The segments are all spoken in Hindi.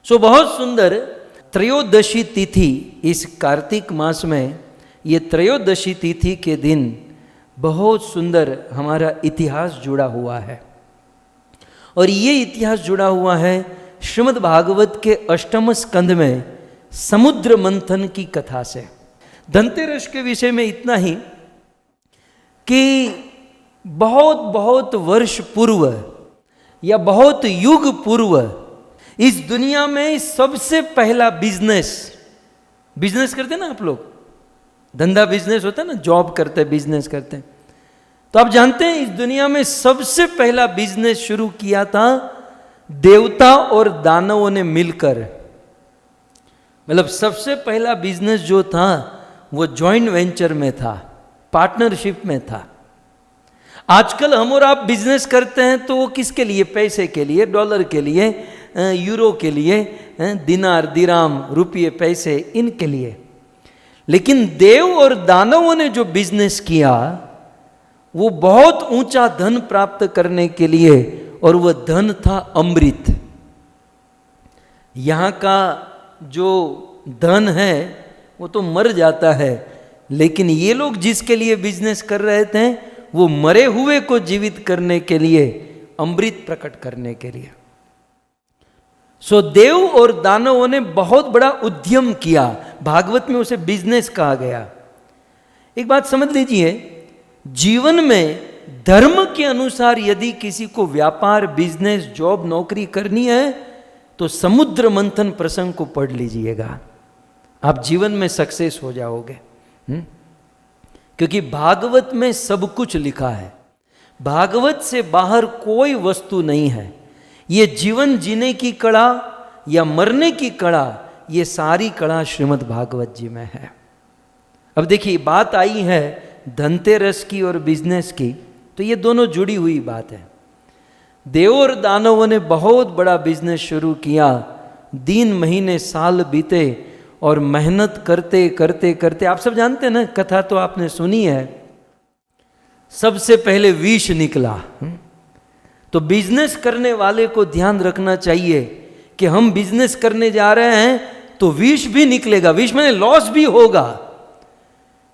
बहुत सुंदर त्रयोदशी तिथि, इस कार्तिक मास में ये त्रयोदशी तिथि के दिन बहुत सुंदर हमारा इतिहास जुड़ा हुआ है। और ये इतिहास जुड़ा हुआ है श्रीमद् भागवत के अष्टम स्कंध में समुद्र मंथन की कथा से। धनतेरस के विषय में इतना ही कि बहुत बहुत वर्ष पूर्व या बहुत युग पूर्व इस दुनिया में सबसे पहला बिजनेस करते हैं ना आप लोग, धंधा बिजनेस होता है ना, जॉब करते हैं, बिजनेस करते हैं। तो आप जानते हैं इस दुनिया में सबसे पहला बिजनेस शुरू किया था देवता और दानवों ने मिलकर। मतलब सबसे पहला बिजनेस जो था वो जॉइंट वेंचर में था, पार्टनरशिप में था। आजकल हम और आप बिजनेस करते हैं तो वो किसके लिए? पैसे के लिए, डॉलर के लिए, यूरो के लिए, दिनार, दिराम, रुपये, पैसे, इनके लिए। लेकिन देव और दानवों ने जो बिजनेस किया वो बहुत ऊंचा धन प्राप्त करने के लिए, और वह धन था अमृत। यहां का जो धन है वो तो मर जाता है, लेकिन ये लोग जिसके लिए बिजनेस कर रहे थे वो मरे हुए को जीवित करने के लिए, अमृत प्रकट करने के लिए। देव और दानवों ने बहुत बड़ा उद्यम किया, भागवत में उसे बिजनेस कहा गया। एक बात समझ लीजिए, जीवन में धर्म के अनुसार यदि किसी को व्यापार, बिजनेस, जॉब, नौकरी करनी है तो समुद्र मंथन प्रसंग को पढ़ लीजिएगा, आप जीवन में सक्सेस हो जाओगे। क्योंकि भागवत में सब कुछ लिखा है, भागवत से बाहर कोई वस्तु नहीं है। ये जीवन जीने की कला या मरने की कला, ये सारी कला श्रीमद् भागवत जी में है। अब देखिए, बात आई है धनतेरस की और बिजनेस की, तो ये दोनों जुड़ी हुई बात है। देव और दानवों ने बहुत बड़ा बिजनेस शुरू किया। दिन, महीने, साल बीते और मेहनत करते करते करते, आप सब जानते हैं ना, कथा तो आपने सुनी है, सबसे पहले विष निकला। तो बिजनेस करने वाले को ध्यान रखना चाहिए कि हम बिजनेस करने जा रहे हैं तो विष भी निकलेगा, विष में लॉस भी होगा।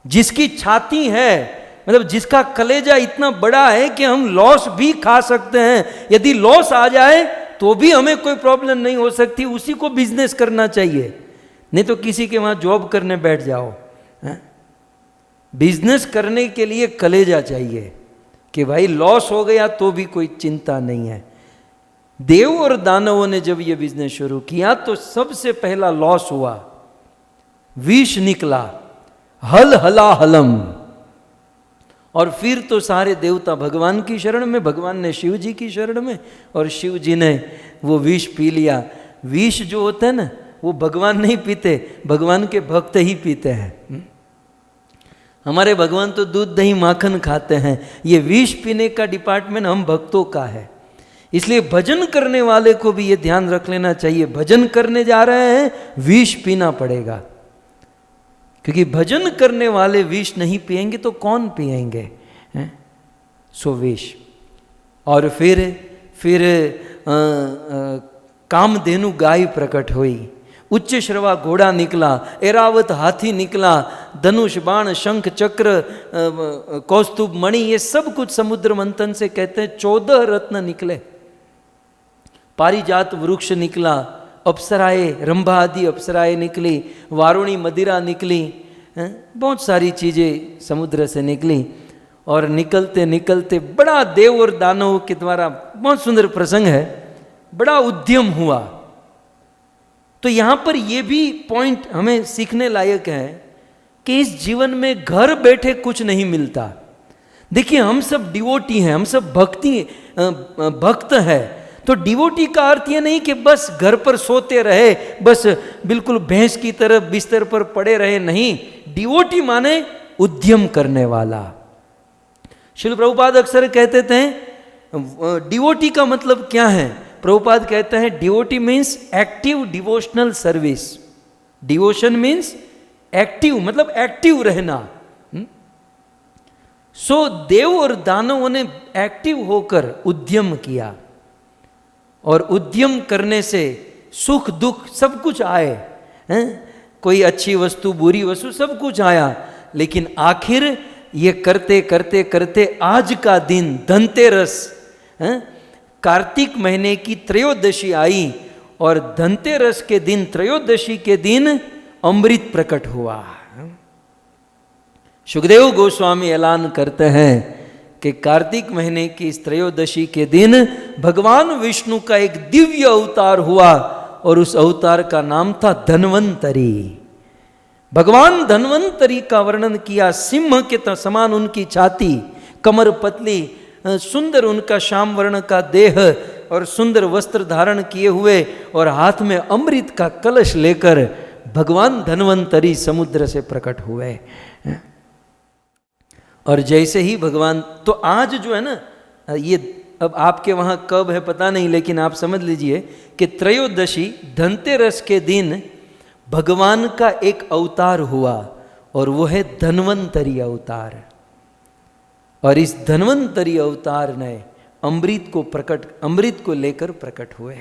जिसकी छाती है, मतलब जिसका कलेजा इतना बड़ा है कि हम लॉस भी खा सकते हैं, यदि लॉस आ जाए तो भी हमें कोई प्रॉब्लम नहीं हो सकती, उसी को बिजनेस करना चाहिए। नहीं तो किसी के वहां जॉब करने बैठ जाओ। बिजनेस करने के लिए कलेजा चाहिए कि भाई लॉस हो गया तो भी कोई चिंता नहीं है। देव और दानवों ने जब ये बिजनेस शुरू किया तो सबसे पहला लॉस हुआ, विष निकला, हल हला हलम। और फिर तो सारे देवता भगवान की शरण में, भगवान ने शिव जी की शरण में, और शिव जी ने वो विष पी लिया। विष जो होता है ना, वो भगवान नहीं पीते, भगवान के भक्त ही पीते हैं। हमारे भगवान तो दूध, दही, माखन खाते हैं, ये विष पीने का डिपार्टमेंट हम भक्तों का है। इसलिए भजन करने वाले को भी ये ध्यान रख लेना चाहिए, भजन करने जा रहे हैं, विष पीना पड़ेगा। क्योंकि भजन करने वाले विष नहीं पिएंगे तो कौन पिएंगे? सो विष। और फिर कामधेनु गाय प्रकट हुई, उच्च श्रवा घोड़ा निकला, एरावत हाथी निकला, धनुष, बाण, शंख, चक्र, कौस्तुभ, मणि, ये सब कुछ समुद्र मंथन से कहते हैं 14 रत्न निकले। पारिजात वृक्ष निकला, अप्सराएं, रंभा आदि अप्सराएं निकली, वारुणी मदिरा निकली, बहुत सारी चीजें समुद्र से निकली। और निकलते निकलते बड़ा देव और दानवों के द्वारा, बहुत सुंदर प्रसंग है, बड़ा उद्यम हुआ। तो यहां पर यह भी पॉइंट हमें सीखने लायक है कि इस जीवन में घर बैठे कुछ नहीं मिलता। देखिए, हम सब डिवोटी हैं, हम सब भक्त हैं। तो डिवोटी का अर्थ ये नहीं कि बस घर पर सोते रहे, बस बिल्कुल भैंस की तरह बिस्तर पर पड़े रहे, नहीं। डिवोटी माने उद्यम करने वाला। श्रील प्रभुपाद अक्सर कहते थे डिवोटी का मतलब क्या है। प्रभुपाद कहते हैं devotee means active devotional service. Devotion means active, मतलब एक्टिव रहना। देव और दानवों ने एक्टिव होकर उद्यम किया, और उद्यम करने से सुख दुख सब कुछ आए, हैं, कोई अच्छी वस्तु बुरी वस्तु सब कुछ आया, लेकिन आखिर ये करते करते करते आज का दिन धनतेरस, कार्तिक महीने की त्रयोदशी आई और धनतेरस के दिन त्रयोदशी के दिन अमृत प्रकट हुआ। सुखदेव गोस्वामी ऐलान करते हैं कि कार्तिक महीने की इस त्रयोदशी के दिन भगवान विष्णु का एक दिव्य अवतार हुआ और उस अवतार का नाम था धन्वंतरी। भगवान धन्वंतरी का वर्णन किया, सिंह के समान उनकी छाती, कमर पतली, सुंदर उनका श्याम वर्ण का देह और सुंदर वस्त्र धारण किए हुए और हाथ में अमृत का कलश लेकर भगवान धन्वंतरी समुद्र से प्रकट हुए। और जैसे ही भगवान, तो आज जो है ना, ये अब आपके वहाँ कब है पता नहीं, लेकिन आप समझ लीजिए कि त्रयोदशी धनतेरस के दिन भगवान का एक अवतार हुआ और वो है धन्वंतरी अवतार। और इस धन्वंतरी अवतार ने अमृत को लेकर प्रकट हुए।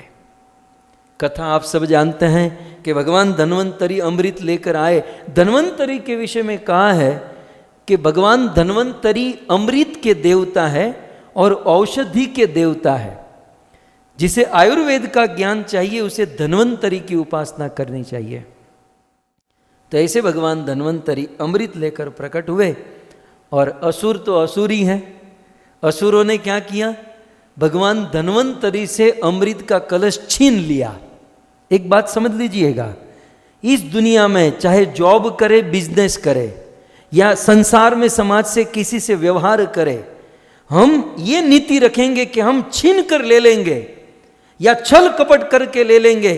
कथा आप सब जानते हैं कि भगवान धन्वंतरी अमृत लेकर आए। धन्वंतरी के विषय में कहा है कि भगवान धन्वंतरी अमृत के देवता है और औषधि के देवता है। जिसे आयुर्वेद का ज्ञान चाहिए उसे धन्वंतरी की उपासना करनी चाहिए। तो ऐसे भगवान धन्वंतरी अमृत लेकर प्रकट हुए और असुर तो असुर ही हैं। असुरों ने क्या किया, भगवान धन्वंतरी से अमृत का कलश छीन लिया। एक बात समझ लीजिएगा, इस दुनिया में चाहे जॉब करे, बिजनेस करे या संसार में समाज से किसी से व्यवहार करे, हम ये नीति रखेंगे कि हम छीन कर ले लेंगे या छल कपट करके ले लेंगे।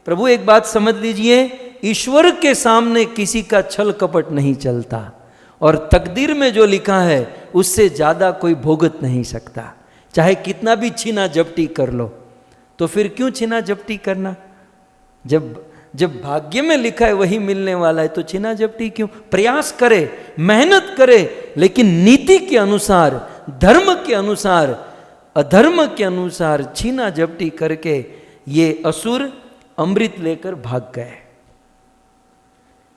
प्रभु एक बात समझ लीजिए, ईश्वर के सामने किसी का छल कपट नहीं चलता और तकदीर में जो लिखा है उससे ज्यादा कोई भोगत नहीं सकता। चाहे कितना भी छीना झपटी कर लो, तो फिर क्यों छीना झपटी करना? जब भाग्य में लिखा है वही मिलने वाला है, तो छीना झपटी क्यों? प्रयास करे, मेहनत करे, लेकिन नीति के अनुसार, धर्म के अनुसार, अधर्म के अनुसार छीना झपटी करके ये असुर अमृत लेकर भाग गए।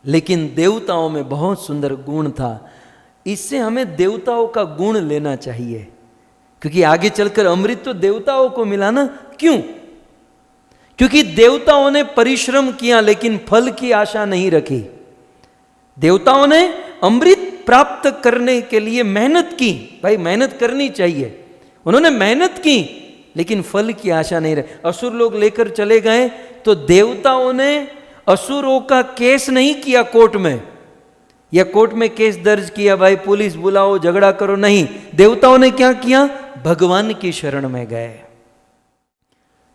लेकिन देवताओं में बहुत सुंदर गुण था। इससे हमें देवताओं का गुण लेना चाहिए, क्योंकि आगे चलकर अमृत तो देवताओं को मिला ना। क्यों? क्योंकि देवताओं ने परिश्रम किया लेकिन फल की आशा नहीं रखी। देवताओं ने अमृत प्राप्त करने के लिए मेहनत की। भाई मेहनत करनी चाहिए, उन्होंने मेहनत की लेकिन फल की आशा नहीं रखी। असुर लोग लेकर चले गए तो देवताओं ने असुरों का केस नहीं किया कोर्ट में, या कोर्ट में केस दर्ज किया, भाई पुलिस बुलाओ झगड़ा करो, नहीं। देवताओं ने क्या किया? भगवान की शरण में गए।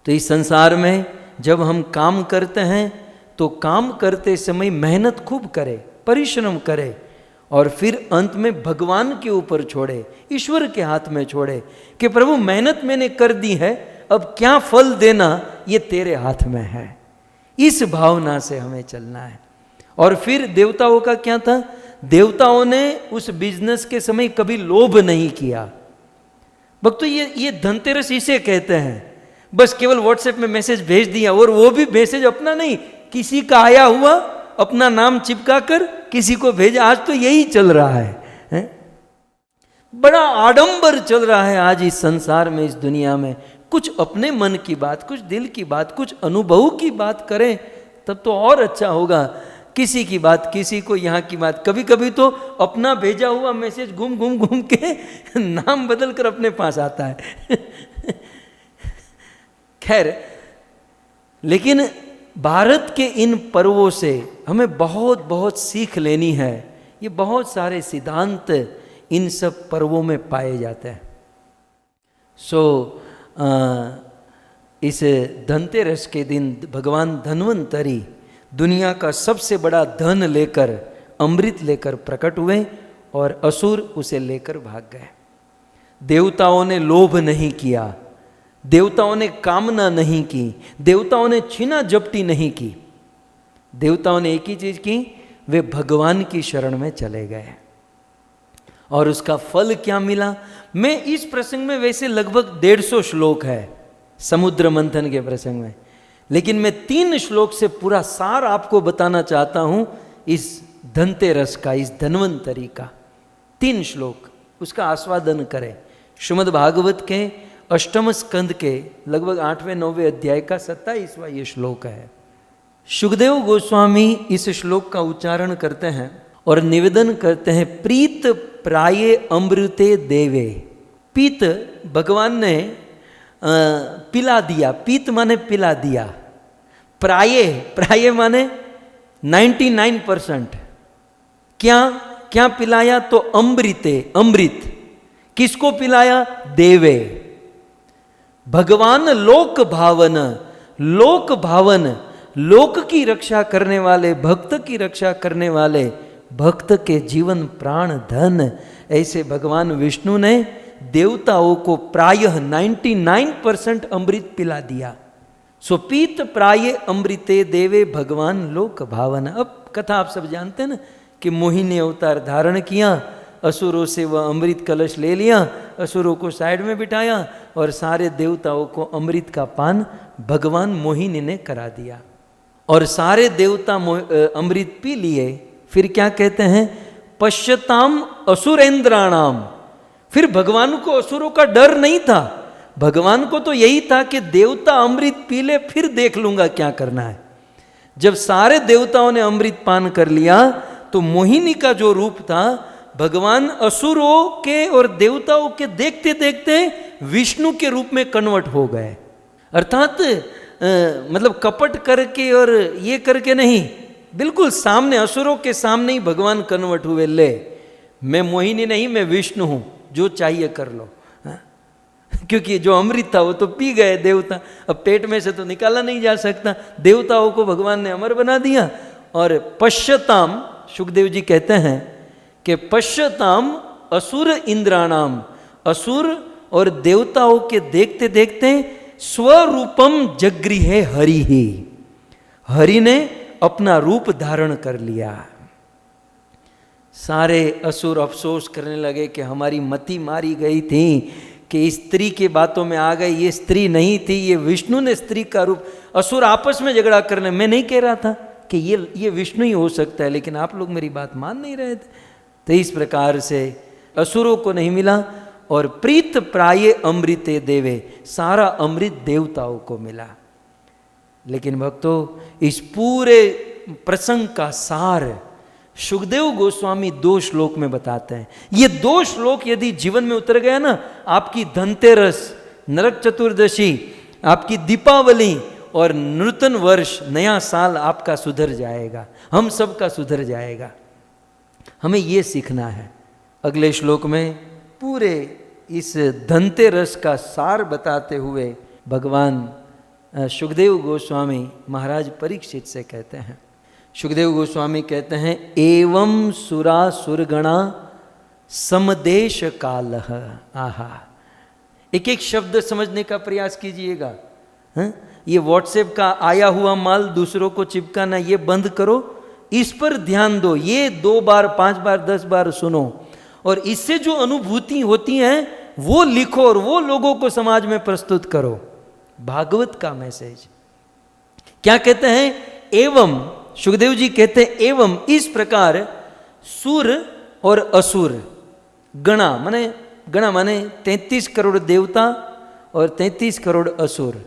तो इस संसार में जब हम काम करते हैं तो काम करते समय मेहनत खूब करें, परिश्रम करें और फिर अंत में भगवान के ऊपर छोड़े, ईश्वर के हाथ में छोड़े कि प्रभु मेहनत मैंने कर दी है, अब क्या फल देना ये तेरे हाथ में है। इस भावना से हमें चलना है। और फिर देवताओं का क्या था? देवताओं ने उस बिजनेस के समय कभी लोभ नहीं किया। भक्तों ये धनतेरस इसे कहते हैं। बस केवल व्हाट्सएप में मैसेज भेज दिया, और वो भी मैसेज अपना नहीं, किसी का आया हुआ अपना नाम चिपका कर किसी को भेजा। आज तो यही चल रहा है? बड़ा आडंबर चल रहा है आज इस संसार में, इस दुनिया में। कुछ अपने मन की बात, कुछ दिल की बात, कुछ अनुभव की बात करें तब तो और अच्छा होगा। किसी की बात, किसी को यहाँ की बात, कभी कभी तो अपना भेजा हुआ मैसेज घूम घूम के नाम बदल कर अपने पास आता है। खैर, लेकिन भारत के इन पर्वों से हमें बहुत बहुत सीख लेनी है। ये बहुत सारे सिद्धांत इन सब पर्वों में पाए जाते हैं। इस धनतेरस के दिन भगवान धन्वंतरी दुनिया का सबसे बड़ा धन लेकर, अमृत लेकर प्रकट हुए और असुर उसे लेकर भाग गए। देवताओं ने लोभ नहीं किया, देवताओं ने कामना नहीं की, देवताओं ने छीना झपटी नहीं की। देवताओं ने एक ही चीज की, वे भगवान की शरण में चले गए। और उसका फल क्या मिला? मैं इस प्रसंग में, वैसे लगभग 150 श्लोक है समुद्र मंथन के प्रसंग में, लेकिन मैं 3 श्लोक से पूरा सार आपको बताना चाहता हूं इस धनतेरस का, इस धन्वंतरी का। 3 श्लोक, उसका आस्वादन करें। श्रीमद् भागवत के 8वें स्कंद के लगभग 8वें-9वें अध्याय का 27वां ये श्लोक है। शुकदेव गोस्वामी इस श्लोक का उच्चारण करते हैं और निवेदन करते हैं, प्रीत प्राये अमृते देवे। पीत भगवान ने पिला दिया, पीत माने पिला दिया, प्राये, प्राये माने 99%। क्या क्या पिलाया? तो अमृते, अमृत। किसको पिलाया? देवे। भगवान लोक भावन, लोक भावन, लोक की रक्षा करने वाले, भक्त की रक्षा करने वाले, भक्त के जीवन प्राण धन, ऐसे भगवान विष्णु ने देवताओं को प्रायः 99% अमृत पिला दिया। सो पीत प्राये अमृते देवे भगवान लोक भावन। अब कथा आप सब जानते हैं ना कि मोहिनी अवतार धारण किया, असुरों से वह अमृत कलश ले लिया, असुरों को साइड में बिठाया और सारे देवताओं को अमृत का पान भगवान मोहिनी ने करा दिया। और सारे देवता अमृत पी लिए। फिर क्या कहते हैं? पश्यताम असुरेंद्राणाम। फिर भगवान को असुरों का डर नहीं था, भगवान को तो यही था कि देवता अमृत पी ले, फिर देख लूंगा क्या करना है। जब सारे देवताओं ने अमृत पान कर लिया तो मोहिनी का जो रूप था, भगवान असुरों के और देवताओं के देखते देखते विष्णु के रूप में कन्वर्ट हो गए। अर्थात मतलब कपट करके और ये करके नहीं, बिल्कुल सामने, असुरों के सामने ही भगवान कन्वर्ट हुए। ले, मैं मोहिनी नहीं, मैं विष्णु हूं, जो चाहिए कर लो। क्योंकि जो अमृत था वो तो पी गए देवता, अब पेट में से तो निकाला नहीं जा सकता। देवताओं को भगवान ने अमर बना दिया। और पश्यताम, शुकदेव जी कहते हैं कि पश्यताम असुर इंद्राणाम, असुर और देवताओं के देखते देखते स्वरूपम जगृहे हरि ही, हरि ने अपना रूप धारण कर लिया। सारे असुर अफसोस करने लगे कि हमारी मति मारी गई थी कि स्त्री की बातों में आ गए, ये स्त्री नहीं थी, ये विष्णु ने स्त्री का रूप। असुर आपस में झगड़ा करने, मैं नहीं कह रहा था कि ये विष्णु ही हो सकता है, लेकिन आप लोग मेरी बात मान नहीं रहे थे। तो इस प्रकार से असुरों को नहीं मिला और प्रीत प्राये अमृते देवे, सारा अमृत देवताओं को मिला। लेकिन भक्तों, इस पूरे प्रसंग का सार शुकदेव गोस्वामी 2 श्लोक में बताते हैं। ये 2 श्लोक यदि जीवन में उतर गया ना, आपकी धनतेरस, नरक चतुर्दशी, आपकी दीपावली और नूतन वर्ष, नया साल आपका सुधर जाएगा, हम सबका सुधर जाएगा। हमें ये सीखना है। अगले श्लोक में पूरे इस धनतेरस का सार बताते हुए भगवान शुकदेव गोस्वामी महाराज परीक्षित से कहते हैं, शुकदेव गोस्वामी कहते हैं, एवं सुरा सुरगणा समदेश कालह। आहा, एक एक शब्द समझने का प्रयास कीजिएगा। ये व्हाट्सएप का आया हुआ माल दूसरों को चिपकाना, ये बंद करो, इस पर ध्यान दो। ये 2 बार 5 बार 10 बार सुनो और इससे जो अनुभूति होती हैं वो लिखो और वो लोगों को समाज में प्रस्तुत करो। भागवत का मैसेज क्या कहते हैं? एवं, शुकदेव जी कहते हैं एवं, इस प्रकार सुर और असुर, गणा माने 33 करोड़ देवता और 33 करोड़ असुर,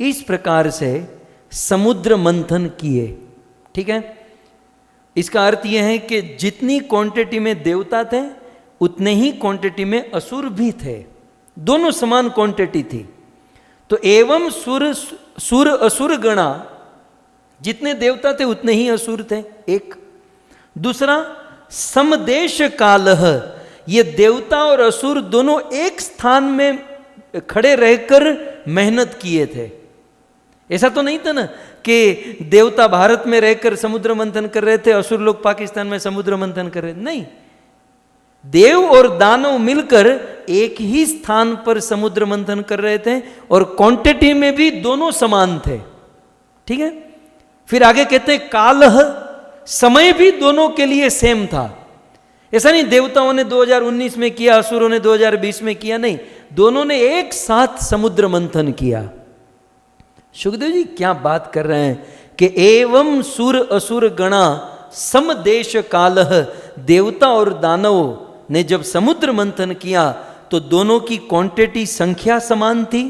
इस प्रकार से समुद्र मंथन किए। ठीक है, इसका अर्थ यह है कि जितनी क्वांटिटी में देवता थे उतने ही क्वांटिटी में असुर भी थे, दोनों समान क्वांटिटी थी। तो एवं सुर असुर गणा, जितने देवता थे उतने ही असुर थे, एक। दूसरा, समदेश कालह, ये देवता और असुर दोनों एक स्थान में खड़े रहकर मेहनत किए थे। ऐसा तो नहीं था ना कि देवता भारत में रहकर समुद्र मंथन कर रहे थे, असुर लोग पाकिस्तान में समुद्र मंथन कर रहे थे, नहीं। देव और दानव मिलकर एक ही स्थान पर समुद्र मंथन कर रहे थे और क्वांटिटी में भी दोनों समान थे। ठीक है, फिर आगे कहते हैं कालह, समय भी दोनों के लिए सेम था। ऐसा नहीं देवताओं ने 2019 में किया, असुरों ने 2020 में किया, नहीं, दोनों ने एक साथ समुद्र मंथन किया। सुखदेव जी क्या बात कर रहे हैं कि एवं सुर असुर गणा सम देश कालह, देवता और दानवों ने जब समुद्र मंथन किया तो दोनों की क्वांटिटी संख्या समान थी,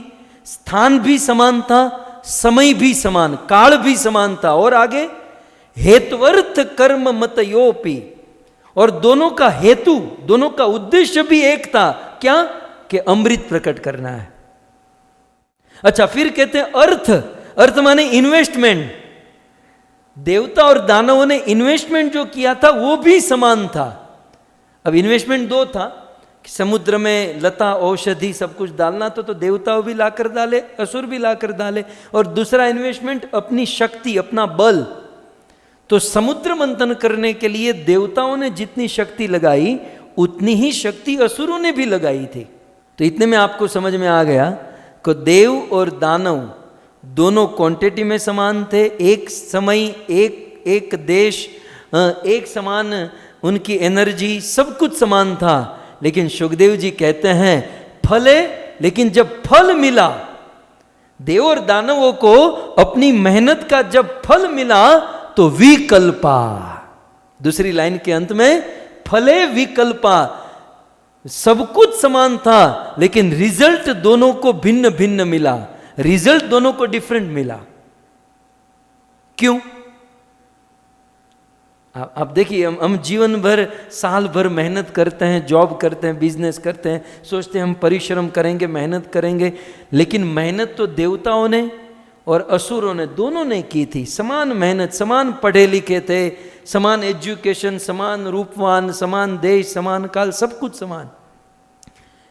स्थान भी समान था, समय भी समान, काल भी समान था, और आगे हेतवर्थ कर्म मतयोपि, और दोनों का हेतु, दोनों का उद्देश्य भी एक था, क्या? कि अमृत प्रकट करना है। अच्छा, फिर कहते हैं अर्थ, अर्थ माने इन्वेस्टमेंट। देवता और दानवों ने इन्वेस्टमेंट जो किया था वो भी समान था। अब इन्वेस्टमेंट दो था कि समुद्र में लता औषधि सब कुछ डालना तो देवताओं भी लाकर डाले, असुर भी लाकर डाले, और दूसरा इन्वेस्टमेंट अपनी शक्ति, अपना बल। तो समुद्र मंथन करने के लिए देवताओं ने जितनी शक्ति लगाई उतनी ही शक्ति असुरों ने भी लगाई थी। तो इतने में आपको समझ में आ गया कि देव और दानव दोनों क्वांटिटी में समान थे, एक समय, एक देश, एक समान उनकी एनर्जी, सब कुछ समान था। लेकिन सुखदेव जी कहते हैं फले, लेकिन जब फल मिला, देव और दानवों को अपनी मेहनत का जब फल मिला तो विकल्पा, दूसरी लाइन के अंत में फले विकल्पा, सब कुछ समान था लेकिन रिजल्ट दोनों को भिन्न भिन्न मिला, रिजल्ट दोनों को डिफरेंट मिला। क्यों? आप देखिए, हम जीवन भर, साल भर मेहनत करते हैं, जॉब करते हैं, बिजनेस करते हैं, सोचते हैं हम परिश्रम करेंगे, मेहनत करेंगे, लेकिन मेहनत तो देवताओं ने और असुरों ने दोनों ने की थी। समान मेहनत, समान पढ़े लिखे थे, समान एजुकेशन, समान रूपवान, समान देश, समान काल, सब कुछ समान,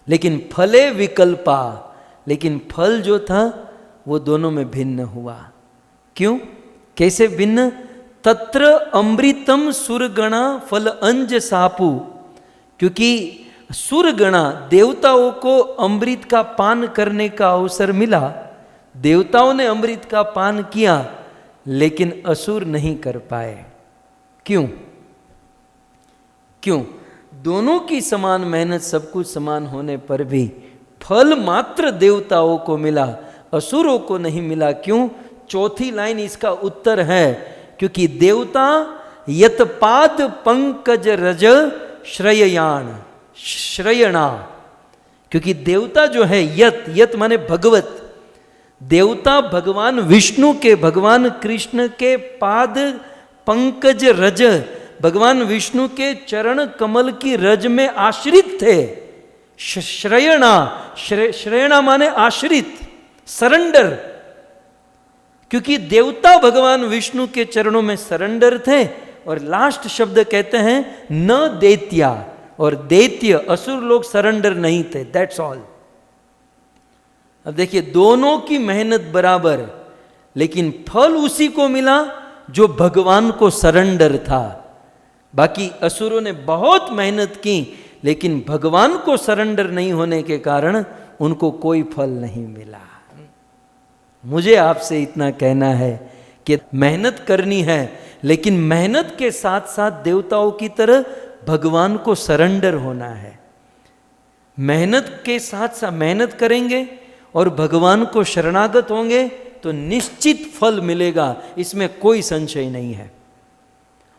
लेकिन फले विकल्पा, लेकिन फल जो था वो दोनों में भिन्न हुआ। क्यों? कैसे भिन्न? तत्र अमृतम सुरगणा फल अंज सापु, क्योंकि सुरगणा देवताओं को अमृत का पान करने का अवसर मिला, देवताओं ने अमृत का पान किया, लेकिन असुर नहीं कर पाए। क्यों? क्यों? दोनों की समान मेहनत, सब कुछ समान होने पर भी फल मात्र देवताओं को मिला, असुरों को नहीं मिला। क्यों? चौथी लाइन इसका उत्तर है, क्योंकि देवता यतपाद पंकज रज श्रययाण, श्रयणा, क्योंकि देवता जो है यत, यत माने भगवत, देवता भगवान विष्णु के, भगवान कृष्ण के पाद पंकज रज, भगवान विष्णु के चरण कमल की रज में आश्रित थे। श्रयणा, श्रयणा माने आश्रित, सरेंडर, क्योंकि देवता भगवान विष्णु के चरणों में सरेंडर थे। और लास्ट शब्द कहते हैं न दैत्या, और दैत्य असुर लोग सरेंडर नहीं थे, दैट्स ऑल। अब देखिए, दोनों की मेहनत बराबर, लेकिन फल उसी को मिला जो भगवान को सरेंडर था। बाकी असुरों ने बहुत मेहनत की, लेकिन भगवान को सरेंडर नहीं होने के कारण उनको कोई फल नहीं मिला। मुझे आपसे इतना कहना है कि मेहनत करनी है, लेकिन मेहनत के साथ साथ देवताओं की तरह भगवान को सरेंडर होना है। मेहनत के साथ साथ मेहनत करेंगे और भगवान को शरणागत होंगे तो निश्चित फल मिलेगा, इसमें कोई संशय नहीं है।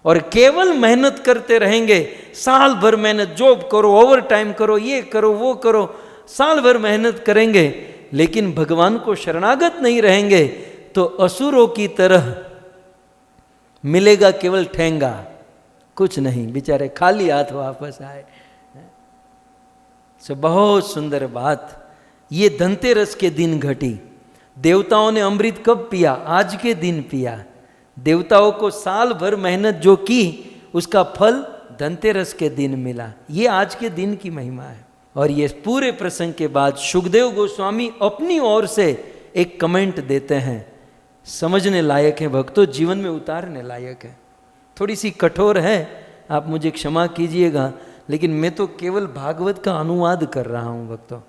और केवल मेहनत करते रहेंगे, साल भर मेहनत, जॉब करो, ओवर टाइम करो, ये करो, वो करो, साल भर मेहनत करेंगे, लेकिन भगवान को शरणागत नहीं रहेंगे तो असुरों की तरह मिलेगा केवल ठेंगा, कुछ नहीं, बेचारे खाली हाथ वापस आए। सो बहुत सुंदर बात ये धनतेरस के दिन घटी। देवताओं ने अमृत कब पिया? आज के दिन पिया। देवताओं को साल भर मेहनत जो की उसका फल धनतेरस के दिन मिला। ये आज के दिन की महिमा है। और ये पूरे प्रसंग के बाद सुखदेव गोस्वामी अपनी ओर से एक कमेंट देते हैं, समझने लायक है भक्तों, जीवन में उतारने लायक है। थोड़ी सी कठोर है, आप मुझे क्षमा कीजिएगा, लेकिन मैं तो केवल भागवत का अनुवाद कर रहा हूं भक्तों।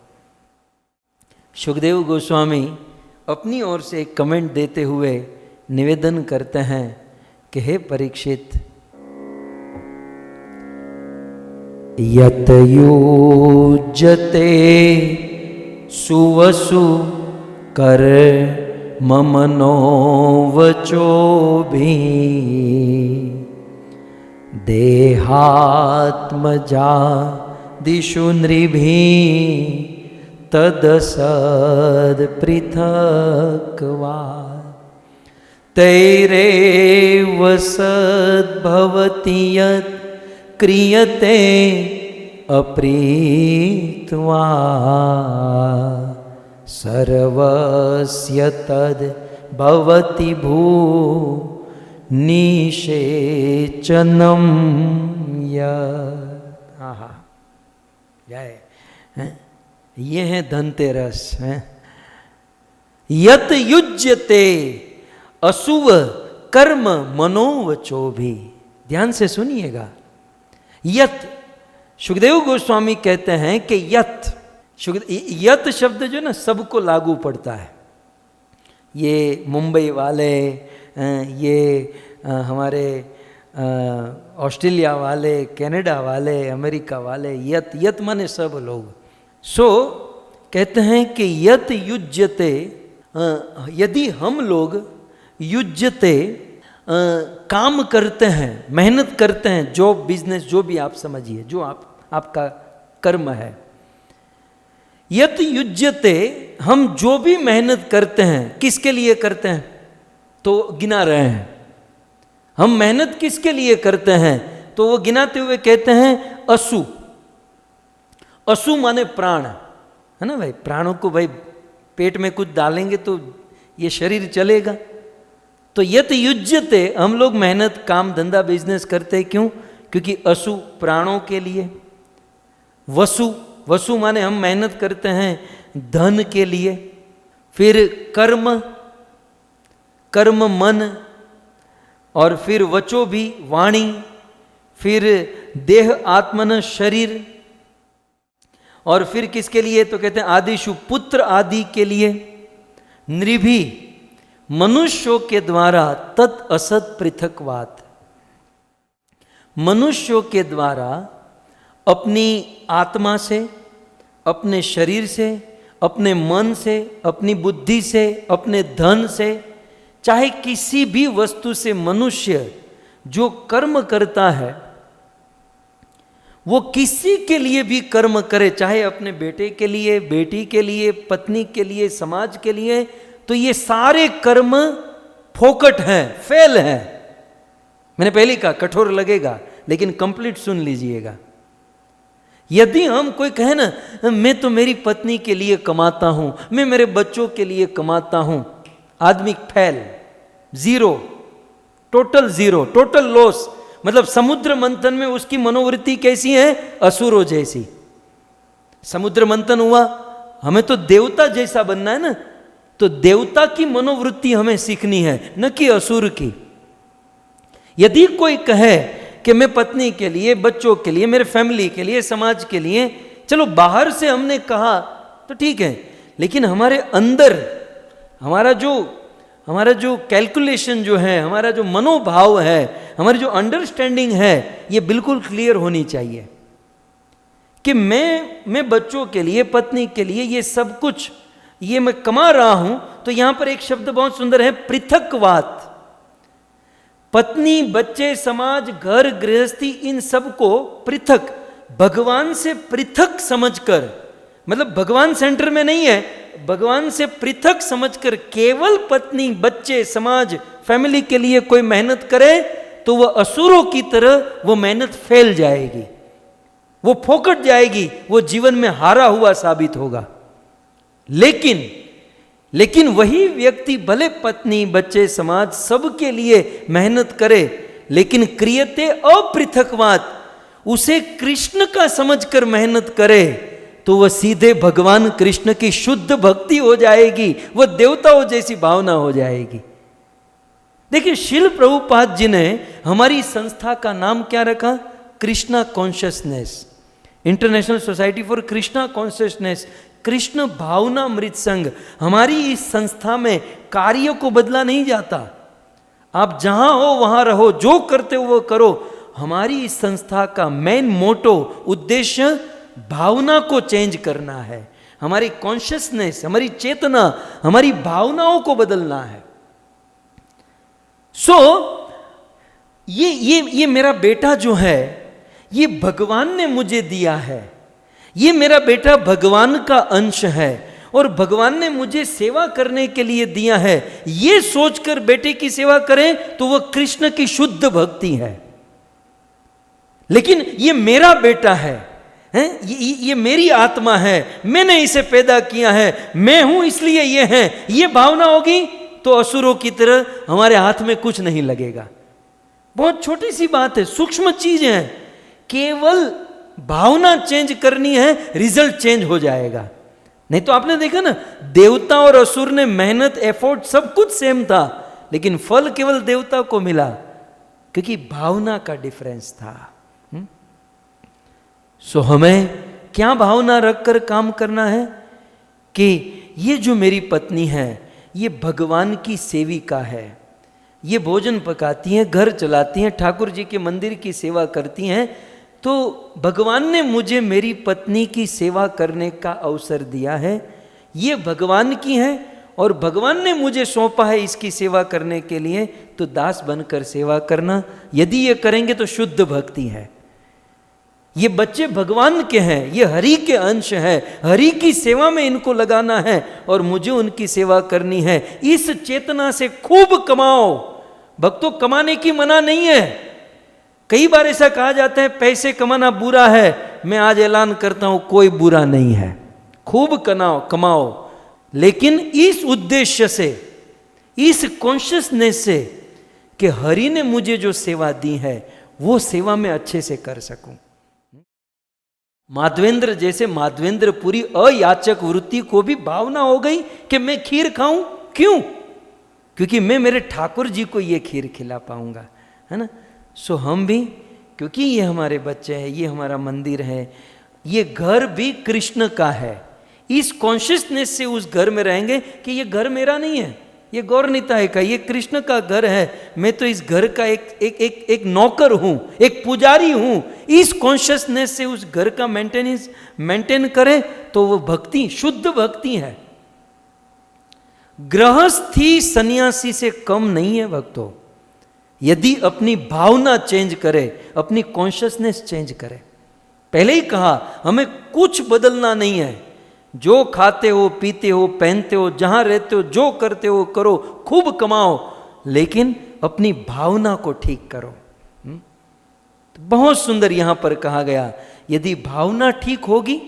सुखदेव गोस्वामी अपनी ओर से एक कमेंट देते हुए निवेदन करते हैं कि हे परीक्षित, यत योजते सुवसु कर मम नो वचो भी देहात्मजा दिशु नृभि तदसद पृथक्वा तैरेव सद्भवति यत् क्रियते अप्रीत्वा सर्वस्य तद् भवति भू निषेचनम आहा जय। ये है धनतेरस है। यत युज्यते अशुभ कर्म मनोवचो भी, ध्यान से सुनिएगा। यत, सुखदेव गोस्वामी कहते हैं कि यत शब्द जो ना सबको लागू पड़ता है। ये मुंबई वाले, ये हमारे ऑस्ट्रेलिया वाले, कनाडा वाले, अमेरिका वाले, यत माने सब लोग। सो कहते हैं कि यत युज्यते, यदि हम लोग युज्यते काम करते हैं, मेहनत करते हैं, जॉब बिजनेस जो भी आप समझिए, जो आपका कर्म है। यत युज्यते, हम जो भी मेहनत करते हैं किसके लिए करते हैं, तो गिना रहे हैं। हम मेहनत किसके लिए करते हैं, तो वो गिनाते हुए कहते हैं असु। असु माने प्राण, है ना भाई। प्राणों को भाई पेट में कुछ डालेंगे तो ये शरीर चलेगा। तो यत युज्यते, हम लोग मेहनत काम धंधा बिजनेस करते हैं, क्यों? क्योंकि असु प्राणों के लिए। वसु माने हम मेहनत करते हैं धन के लिए। फिर कर्म मन, और फिर वचो भी वाणी, फिर देह आत्मन शरीर, और फिर किसके लिए, तो कहते हैं आदिशु पुत्र आदि के लिए। नृभि मनुष्यों के द्वारा तत् असत पृथकवात, मनुष्यों के द्वारा अपनी आत्मा से, अपने शरीर से, अपने मन से, अपनी बुद्धि से, अपने धन से, चाहे किसी भी वस्तु से मनुष्य जो कर्म करता है, वो किसी के लिए भी कर्म करे, चाहे अपने बेटे के लिए, बेटी के लिए, पत्नी के लिए, समाज के लिए, तो ये सारे कर्म फोकट हैं, फेल हैं। मैंने पहले कहा कठोर लगेगा, लेकिन कंप्लीट सुन लीजिएगा। यदि हम कोई कहे ना, मैं तो मेरी पत्नी के लिए कमाता हूं, मैं मेरे बच्चों के लिए कमाता हूं, आदमी फेल, जीरो, टोटल लॉस। मतलब समुद्र मंथन में उसकी मनोवृत्ति कैसी है, असुरों जैसी। समुद्र मंथन हुआ, हमें तो देवता जैसा बनना है ना, तो देवता की मनोवृत्ति हमें सीखनी है, न कि असुर की। यदि कोई कहे कि मैं पत्नी के लिए, बच्चों के लिए, मेरे फैमिली के लिए, समाज के लिए, चलो बाहर से हमने कहा तो ठीक है, लेकिन हमारे अंदर हमारा जो कैलकुलेशन जो है, हमारा जो मनोभाव है, हमारी जो अंडरस्टैंडिंग है, ये बिल्कुल क्लियर होनी चाहिए कि मैं बच्चों के लिए, पत्नी के लिए ये सब कुछ ये मैं कमा रहा हूं। तो यहां पर एक शब्द बहुत सुंदर है, पृथकवात। पत्नी, बच्चे, समाज, घर, गृहस्थी, इन सबको पृथक, भगवान से पृथक समझकर, मतलब भगवान सेंटर में नहीं है, भगवान से पृथक समझकर केवल पत्नी, बच्चे, समाज, फैमिली के लिए कोई मेहनत करे तो वह असुरों की तरह वो मेहनत फेल जाएगी, वो फोकट जाएगी, वो जीवन में हारा हुआ साबित होगा। लेकिन वही व्यक्ति भले पत्नी, बच्चे, समाज सबके लिए मेहनत करे, लेकिन क्रियते अपृथकवात, उसे कृष्ण का समझकर मेहनत करे, तो वह सीधे भगवान कृष्ण की शुद्ध भक्ति हो जाएगी, वह देवताओं जैसी भावना हो जाएगी। देखिए, शिल प्रभुपाद जी ने हमारी संस्था का नाम क्या रखा, Krishna consciousness, international society for Krishna consciousness, Krishna Bhavanamrita Sangh. हमारी इस संस्था में कार्य को बदला नहीं जाता, आप जहां हो वहां रहो, जो करते हो वो करो। हमारी इस संस्था का मेन मोटो, उद्देश्य भावना को चेंज करना है, हमारी कॉन्शियसनेस, हमारी चेतना, हमारी भावनाओं को बदलना है। ये मेरा बेटा जो है, ये भगवान ने मुझे दिया है, ये मेरा बेटा भगवान का अंश है और भगवान ने मुझे सेवा करने के लिए दिया है। ये सोचकर बेटे की सेवा करें तो वह कृष्ण की शुद्ध भक्ति है। लेकिन ये मेरा बेटा है, ये मेरी आत्मा है, मैंने इसे पैदा किया है, मैं हूं इसलिए ये है, ये भावना होगी तो असुरों की तरह हमारे हाथ में कुछ नहीं लगेगा। बहुत छोटी सी बात है, सूक्ष्म चीज है, केवल भावना चेंज करनी है, रिजल्ट चेंज हो जाएगा। नहीं तो आपने देखा ना, देवता और असुर ने मेहनत, एफर्ट सब कुछ सेम था, लेकिन फल केवल देवता को मिला, क्योंकि भावना का डिफरेंस था। सो हमें क्या भावना रखकर काम करना है कि ये जो मेरी पत्नी है, ये भगवान की सेविका है, ये भोजन पकाती हैं, घर चलाती हैं, ठाकुर जी के मंदिर की सेवा करती हैं, तो भगवान ने मुझे मेरी पत्नी की सेवा करने का अवसर दिया है, ये भगवान की है और भगवान ने मुझे सौंपा है इसकी सेवा करने के लिए, तो दास बनकर सेवा करना। यदि ये करेंगे तो शुद्ध भक्ति है। ये बच्चे भगवान के हैं, ये हरि के अंश हैं, हरि की सेवा में इनको लगाना है और मुझे उनकी सेवा करनी है। इस चेतना से खूब कमाओ। भक्तों, कमाने की मना नहीं है। कई बार ऐसा कहा जाता है पैसे कमाना बुरा है, मैं आज ऐलान करता हूं कोई बुरा नहीं है, खूब कमाओ, लेकिन इस उद्देश्य से, इस कॉन्शियसनेस से कि हरि ने मुझे जो सेवा दी है वो सेवा मैं अच्छे से कर सकूं। माधवेंद्र जैसे माधवेंद्रपुरी अयाचक वृत्ति को भी भावना हो गई कि मैं खीर खाऊं। क्यों? क्योंकि मैं मेरे ठाकुर जी को ये खीर खिला पाऊंगा, है ना। सो हम भी, क्योंकि ये हमारे बच्चे हैं, ये हमारा मंदिर है, ये घर भी कृष्ण का है, इस कॉन्शियसनेस से उस घर में रहेंगे कि ये घर मेरा नहीं है, ये गौर निताय का, ये कृष्ण का घर है, मैं तो इस घर का एक नौकर हूं, एक पुजारी हूं। इस कॉन्शियसनेस से उस घर का मेंटेन करें तो वो भक्ति, शुद्ध भक्ति है। गृहस्थी सन्यासी से कम नहीं है भक्तों, यदि अपनी भावना चेंज करे, अपनी कॉन्शियसनेस चेंज करे। पहले ही कहा, हमें कुछ बदलना नहीं है। जो खाते हो, पीते हो, पहनते हो, जहां रहते हो, जो करते हो करो, खूब कमाओ, लेकिन अपनी भावना को ठीक करो। तो बहुत सुंदर यहां पर कहा गया, यदि भावना ठीक होगी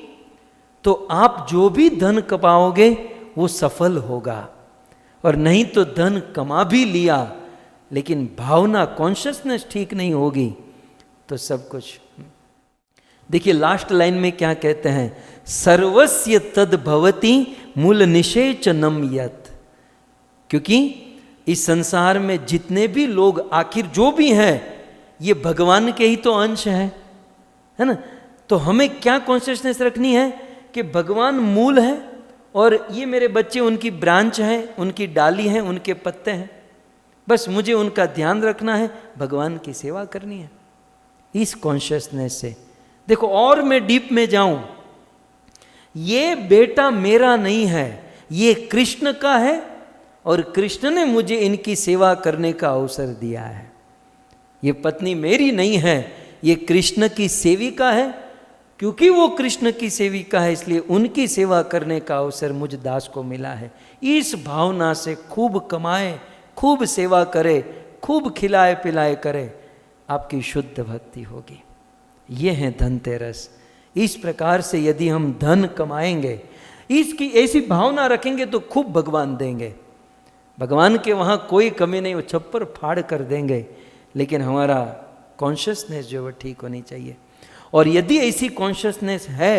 तो आप जो भी धन कमाओगे वो सफल होगा, और नहीं तो धन कमा भी लिया लेकिन भावना, कॉन्शियसनेस ठीक नहीं होगी तो सब कुछ। देखिए लास्ट लाइन में क्या कहते हैं, सर्वस्य तद भवति मूल निषेचनम यत्। क्योंकि इस संसार में जितने भी लोग, आखिर जो भी हैं, ये भगवान के ही तो अंश हैं, है ना। तो हमें क्या कॉन्शियसनेस रखनी है कि भगवान मूल है और ये मेरे बच्चे उनकी ब्रांच हैं, उनकी डाली हैं, उनके पत्ते हैं, बस मुझे उनका ध्यान रखना है, भगवान की सेवा करनी है। इस कॉन्शियसनेस से देखो, और मैं डीप में जाऊं, ये बेटा मेरा नहीं है, ये कृष्ण का है और कृष्ण ने मुझे इनकी सेवा करने का अवसर दिया है। ये पत्नी मेरी नहीं है, ये कृष्ण की सेविका है। क्योंकि वो कृष्ण की सेविका है इसलिए उनकी सेवा करने का अवसर मुझ दास को मिला है। इस भावना से खूब कमाए, खूब सेवा करे, खूब खिलाए पिलाए करे, आपकी शुद्ध भक्ति होगी। ये है धनतेरस। इस प्रकार से यदि हम धन कमाएंगे, इसकी ऐसी भावना रखेंगे तो खूब भगवान देंगे। भगवान के वहाँ कोई कमी नहीं, वो छप्पर फाड़ कर देंगे, लेकिन हमारा कॉन्शियसनेस जो है ठीक होनी चाहिए। और यदि ऐसी कॉन्शियसनेस है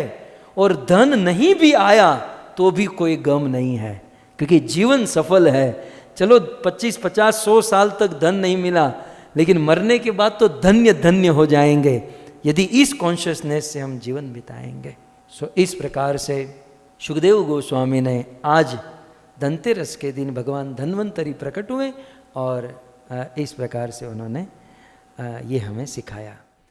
और धन नहीं भी आया तो भी कोई गम नहीं है, क्योंकि जीवन सफल है। चलो 25, 50, 100 साल तक धन नहीं मिला, लेकिन मरने के बाद तो धन्य धन्य हो जाएंगे यदि इस कॉन्शियसनेस से हम जीवन बिताएंगे। सो इस प्रकार से सुखदेव गोस्वामी ने आज धनतेरस के दिन भगवान धन्वंतरी प्रकट हुए और इस प्रकार से उन्होंने ये हमें सिखाया।